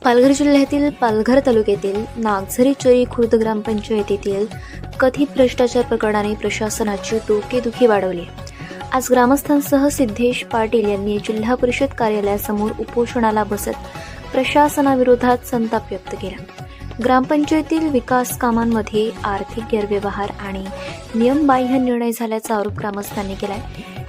पालघर जिल्ह्यातील पालघर तालुक्यातील नागझरी चरी खुर्द ग्रामपंचायतीतील कथित भ्रष्टाचार प्रकरणाने प्रशासनाची डोकेदुखी वाढवली. आज ग्रामस्थांसह सिद्धेश पाटील यांनी जिल्हा परिषद कार्यालयासमोर उपोषणाला बसत प्रशासनाविरोधात संताप व्यक्त केला. ग्रामपंचायतीतील विकास कामांमध्ये आर्थिक गैरव्यवहार आणि नियमबाह्य निर्णय झाल्याचा आरोप ग्रामस्थांनी केलाय.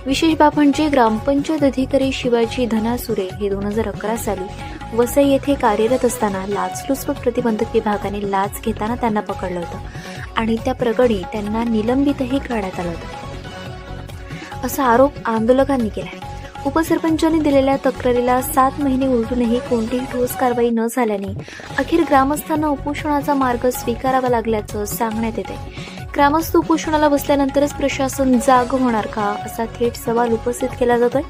विशेष बाब म्हणजे ग्रामपंचायत अधिकारी शिवाजी धनासुरे हे 2011 साली वसई येथे कार्यरत असताना लाचलुचपत प्रतिबंधक विभागाने लाच घेताना त्यांना पकडलं होतं आणि त्या प्रकरणी त्यांना निलंबितही करण्यात आलं होतं, असा आरोप आंदोलकांनी केलाय. उपसरपंचांनी दिलेल्या तक्रारीला 7 महिने उलटूनही कोणतीही ठोस कारवाई न झाल्याने अखेर ग्रामस्थांना उपोषणाचा मार्ग स्वीकारावा लागल्याचं सांगण्यात येते. ग्रामस्थ उपोषणाला बसल्यानंतरच प्रशासन जाग होणार का, असा थेट सवाल उपस्थित केला जातोय.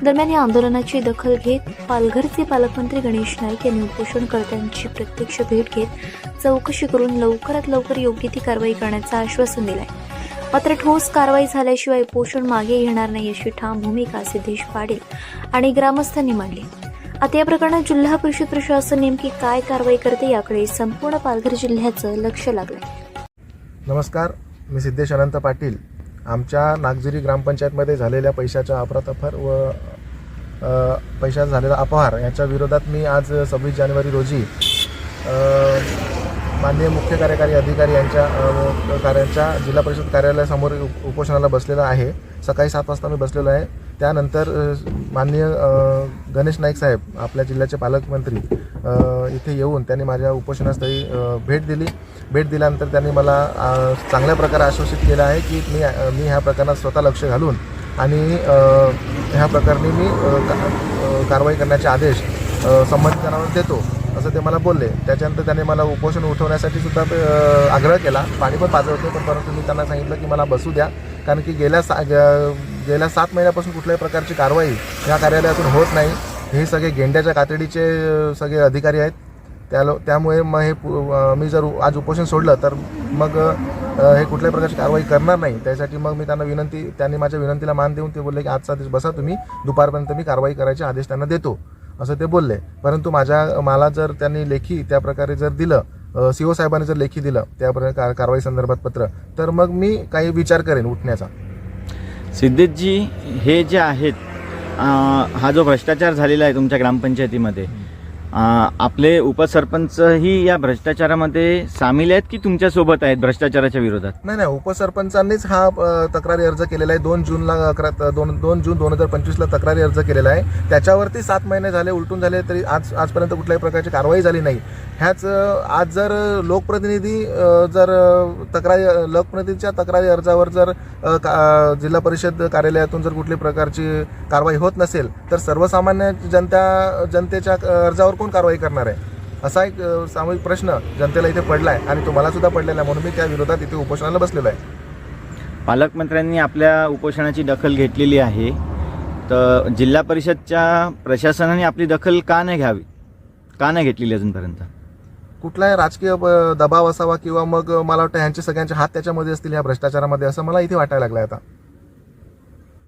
दरम्यान या आंदोलनाची दखल घेत पालघरचे पालकमंत्री गणेश नाईक यांनी उपोषणकर्त्यांची प्रत्यक्ष भेट घेत चौकशी करून लवकरात लवकर योग्य ती कारवाई करण्याचं आश्वासन दिलंय. मात्र ठोस कारवाई झाल्याशिवाय उपोषण मागे घेणार नाही अशी ठाम भूमिका सिद्धेश पाटील आणि ग्रामस्थांनी मांडली. आता या प्रकरणात जिल्हा परिषद प्रशासन नेमकी काय कारवाई करते याकडे संपूर्ण पालघर जिल्ह्याचं लक्ष लागलंय. नमस्कार, मी सिद्धेश अनंत पाटील. आमच्या नागझरी ग्रामपंचायतमध्ये झालेल्या पैशाच्या अफरातफर व पैशाचा झालेला अपहार याच्या विरोधात मी आज 26 जानेवारी रोजी माननीय मुख्य कार्यकारी अधिकारी यांच्या जिल्हा परिषद कार्यालयासमोर उपोषणाला बसलेला आहे. सकाळी 7 वाजता मी बसलेलो आहे. त्यानंतर माननीय गणेश नाईक साहेब, आपल्या जिल्ह्याचे पालकमंत्री, इथे येऊन त्यांनी माझ्या उपोषणास्थळी भेट दिल्यानंतर त्यांनी मला चांगल्या प्रकारे आश्वासित केलं आहे की मी ह्या प्रकरणात स्वतः लक्ष घालून आणि ह्या प्रकरणी मी कारवाई करण्याचे आदेश संबंधित जणांना देतो, असं ते मला बोलले. त्याच्यानंतर त्यांनी मला उपोषण उठवण्यासाठी सुद्धा आग्रह केला. पाणी पण पाजत होते, पण परंतु मी त्यांना सांगितलं की मला बसू द्या, कारण की गेल्या 7 महिन्यापासून कुठल्याही प्रकारची कारवाई या कार्यालयातून होत नाही. हे सगळे गेंड्याच्या कातडीचे सगळे अधिकारी आहेत. त्यामुळे मग मी जर आज उपोषण सोडलं तर मग हे कुठल्याही प्रकारची कारवाई करणार नाही. त्यासाठी मग मी त्यांनी माझ्या विनंतीला मान देऊन ते बोलले की आजचा दिवस बसा तुम्ही, दुपारपर्यंत मी कारवाई करायचे आदेश त्यांना देतो, असं ते बोलले. परंतु मला जर त्यांनी लेखी त्या प्रकारे जर दिलं, CO साहेबांनी जर लेखी दिलं त्या प्रकारे कारवाई संदर्भात पत्र, तर मग मी काही विचार करेन उठण्याचा. सिद्धेशजी, हे जे आहेत, हा जो भ्रष्टाचार झालेला आहे तुमच्या ग्रामपंचायतीमध्ये, आपले उपसरपंचही या भ्रष्टाचारामध्ये सामील आहेत की तुमच्यासोबत आहेत भ्रष्टाचाराच्या विरोधात? नाही, उपसरपंचांनीच हा तक्रारी अर्ज केलेला आहे. 2 जून 2025ला तक्रारी अर्ज केलेला आहे. त्याच्यावरती 7 महिने झाले, उलटून झाले, तरी आजपर्यंत कुठल्याही प्रकारची कारवाई झाली नाही. ह्याच आज जर लोकप्रतिनिधीच्या तक्रारी अर्जावर जर जिल्हा परिषद कार्यालयातून जर कुठल्याही प्रकारची कारवाई होत नसेल तर सर्वसामान्य जनतेच्या अर्जावर कोण कारवाई करणार आहे, असा एक सामूहिक प्रश्न जनतेला इथे पडला आहे आणि तो मला सुद्धा पडलेला आहे. म्हणून मी त्या विरोधात इथे उपोषणाला बसलेलो आहे. पालकमंत्र्यांनी आपल्या उपोषणाची दखल घेतलेली आहे, तर जिल्हा परिषदच्या प्रशासनाने आपली दखल का नाही घेतलेली अजूनपर्यंत? कुठलाही राजकीय दबाव असावा किंवा मग मला वाटतं ह्यांचे सगळ्यांचे हात त्याच्यामध्ये असतील या भ्रष्टाचारामध्ये, असं मला इथे वाटायला लागलं आता.